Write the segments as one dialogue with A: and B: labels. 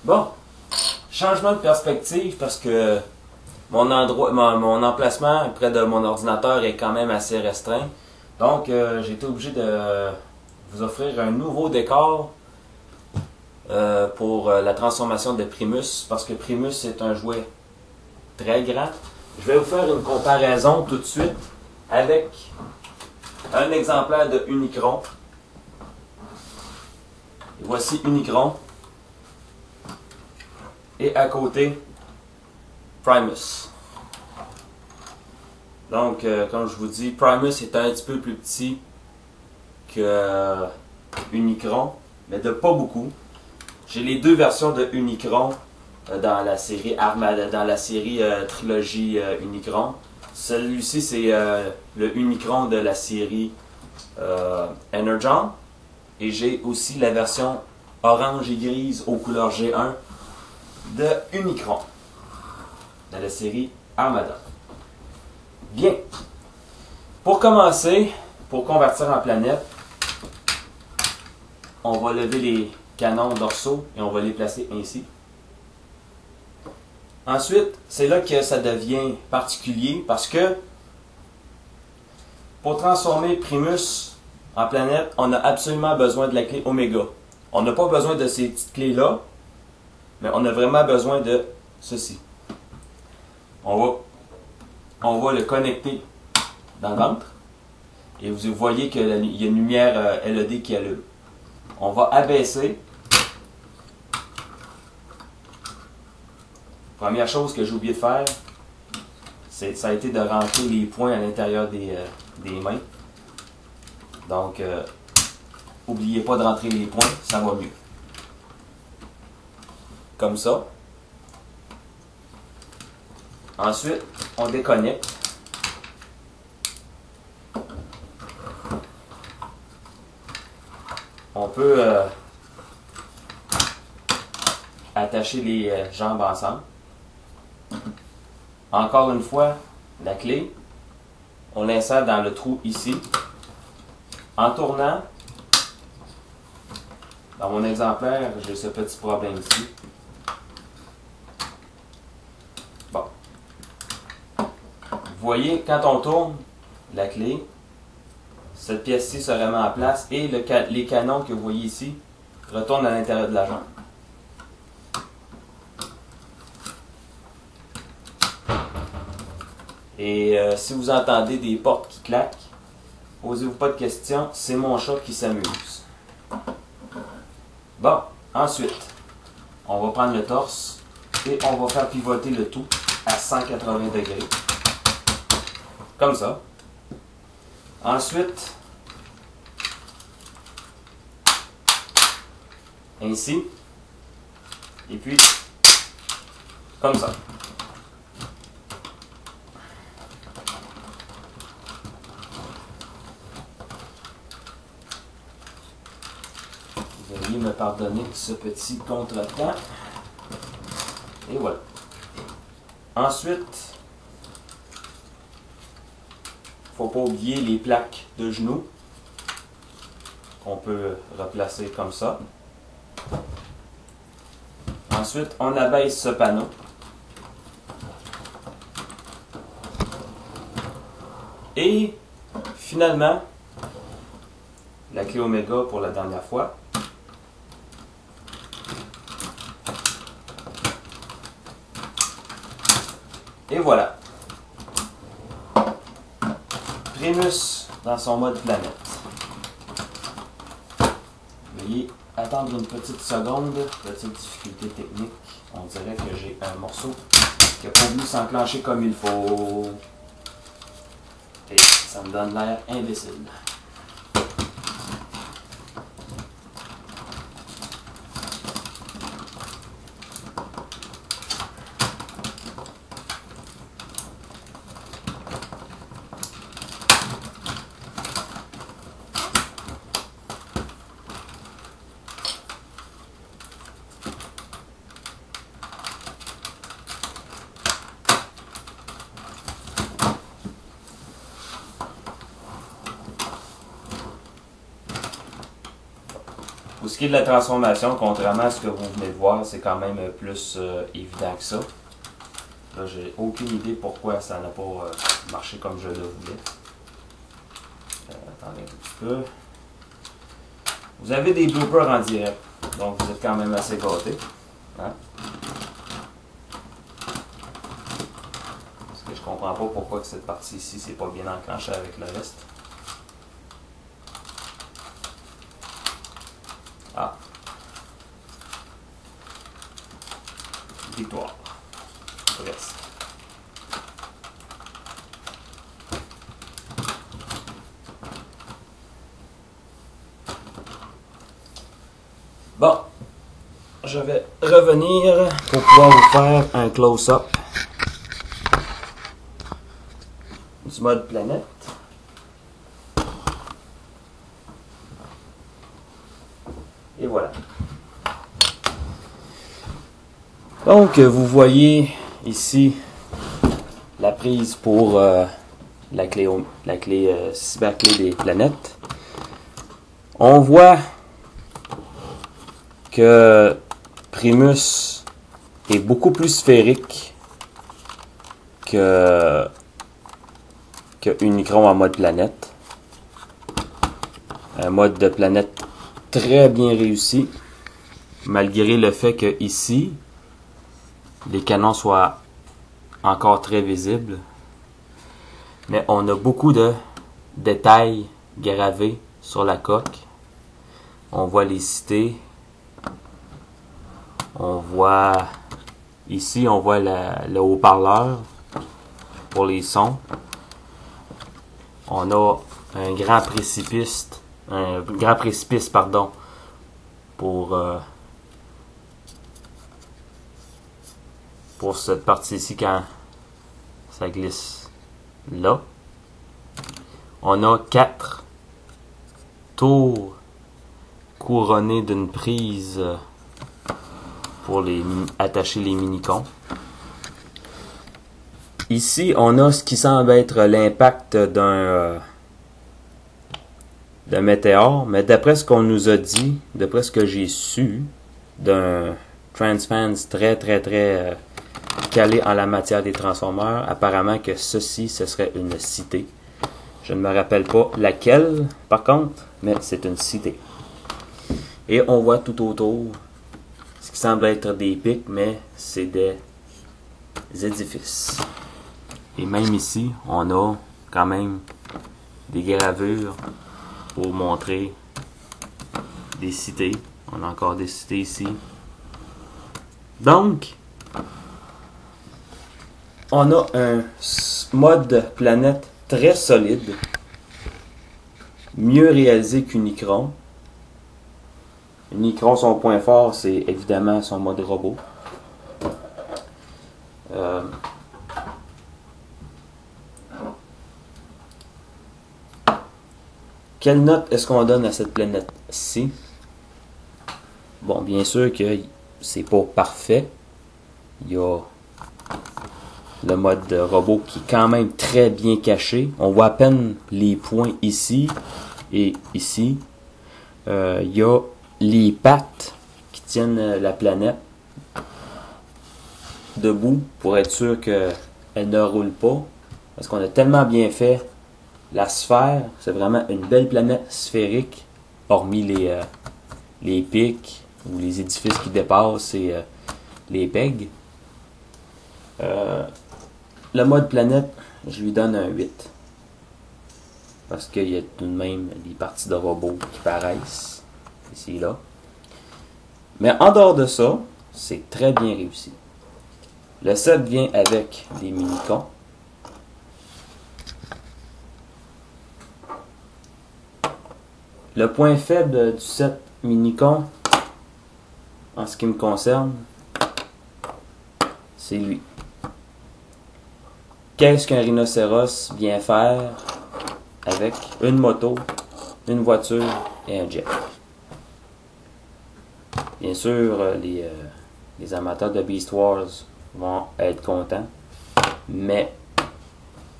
A: Bon, changement de perspective parce que mon emplacement près de mon ordinateur est quand même assez restreint. Donc, j'ai été obligé de vous offrir un nouveau décor pour la transformation de Primus, parce que Primus est un jouet très grand. Je vais vous faire une comparaison tout de suite avec un exemplaire de Unicron. Et voici Unicron. Et à côté, Primus. Donc, comme je vous dis, Primus est un petit peu plus petit que Unicron, mais de pas beaucoup. J'ai les deux versions de Unicron dans la série Armada, dans la série trilogie Unicron. Celui-ci, c'est le Unicron de la série Energon. Et j'ai aussi la version orange et grise aux couleurs G1 de Unicron de la série Armada. Bien. Pour commencer, pour convertir en planète, on va lever les canons dorsaux et on va les placer ainsi. Ensuite, c'est là que ça devient particulier parce que pour transformer Primus en planète, on a absolument besoin de la clé Oméga. On n'a pas besoin de ces petites clés-là, mais on a vraiment besoin de ceci. On va le connecter dans le ventre et vous voyez qu'il y a une lumière LED qui allume. On va abaisser. Première chose que j'ai oublié de faire, ça a été de rentrer les points à l'intérieur des mains. Donc, n'oubliez pas de rentrer les points, ça va mieux. Comme ça. Ensuite, on déconnecte. On peut attacher les jambes ensemble. Encore une fois, la clé, on l'insère dans le trou ici. En tournant, dans mon exemplaire, j'ai ce petit problème ici. Bon. Vous voyez, quand on tourne la clé, cette pièce-ci se remet en place et les canons que vous voyez ici retournent à l'intérieur de la jambe. Et si vous entendez des portes qui claquent, posez-vous pas de questions, c'est mon chat qui s'amuse. Bon, ensuite, on va prendre le torse et on va faire pivoter le tout à 180 degrés. Comme ça. Ensuite, ainsi. Et puis, comme ça. Veuillez me pardonner ce petit contretemps. Et voilà. Ensuite, faut pas oublier les plaques de genoux qu'on peut replacer comme ça. Ensuite, on abaisse ce panneau. Et finalement, la clé Oméga pour la dernière fois. Et voilà. Primus dans son mode planète. Veuillez attendre une petite seconde. Petite difficulté technique. On dirait que j'ai un morceau qui n'a pas voulu s'enclencher comme il faut. Et ça me donne l'air imbécile. ce qui est de la transformation, contrairement à ce que vous venez de voir, c'est quand même plus évident que ça. Là, j'ai aucune idée pourquoi ça n'a pas marché comme je le voulais. Attendez un petit peu. Vous avez des bloopers en direct, donc vous êtes quand même assez gâtés. Hein? Parce que je comprends pas pourquoi que cette partie ici, c'est pas bien enclenché avec le reste. Ah. Victoire. Presque. Bon. Je vais revenir pour pouvoir vous faire un close-up du mode planète. Et voilà. Donc, vous voyez ici la prise pour la clé cyberclé des planètes. On voit que Primus est beaucoup plus sphérique que Unicron en mode planète. Un mode de planète très bien réussi, malgré le fait que ici, les canons soient encore très visibles. Mais on a beaucoup de détails gravés sur la coque. On voit les cités. On voit ici, on voit le haut-parleur pour les sons. On a un grand précipice, pardon, pour cette partie ici quand ça glisse là. On a 4 tours couronnées d'une prise pour attacher les mini-cons. Ici, on a ce qui semble être l'impact d'un météore, mais d'après ce qu'on nous a dit, d'après ce que j'ai su, d'un transfans très calé en la matière des transformeurs, apparemment que ceci, ce serait une cité. Je ne me rappelle pas laquelle, par contre, mais c'est une cité. Et on voit tout autour ce qui semble être des pics, mais c'est des édifices. Et même ici, on a quand même des gravures pour montrer des cités. On a encore des cités ici. Donc, on a un mode planète très solide, mieux réalisé qu'Unicron. Unicron, son point fort, c'est évidemment son mode robot. Quelle note est-ce qu'on donne à cette planète-ci? Bon, bien sûr que c'est pas parfait. Il y a le mode robot qui est quand même très bien caché. On voit à peine les points ici et ici. Il y a les pattes qui tiennent la planète debout pour être sûr qu'elle ne roule pas. Parce qu'on a tellement bien fait la sphère. C'est vraiment une belle planète sphérique, hormis les pics ou les édifices qui dépassent et les pegs. Le mode planète, je lui donne un 8. Parce qu'il y a tout de même des parties de robots qui paraissent ici et là. Mais en dehors de ça, c'est très bien réussi. Le set vient avec des mini-cons. Le point faible du set mini-con, en ce qui me concerne, c'est lui. Qu'est-ce qu'un rhinocéros vient faire avec une moto, une voiture et un jet? Bien sûr, les amateurs de Beast Wars vont être contents, mais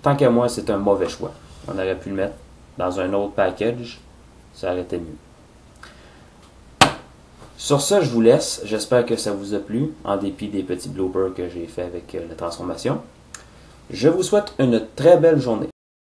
A: tant qu'à moi, c'est un mauvais choix. On aurait pu le mettre dans un autre package, ça aurait été mieux. Sur ce, je vous laisse. J'espère que ça vous a plu, en dépit des petits bloopers que j'ai fait avec la transformation. Je vous souhaite une très belle journée.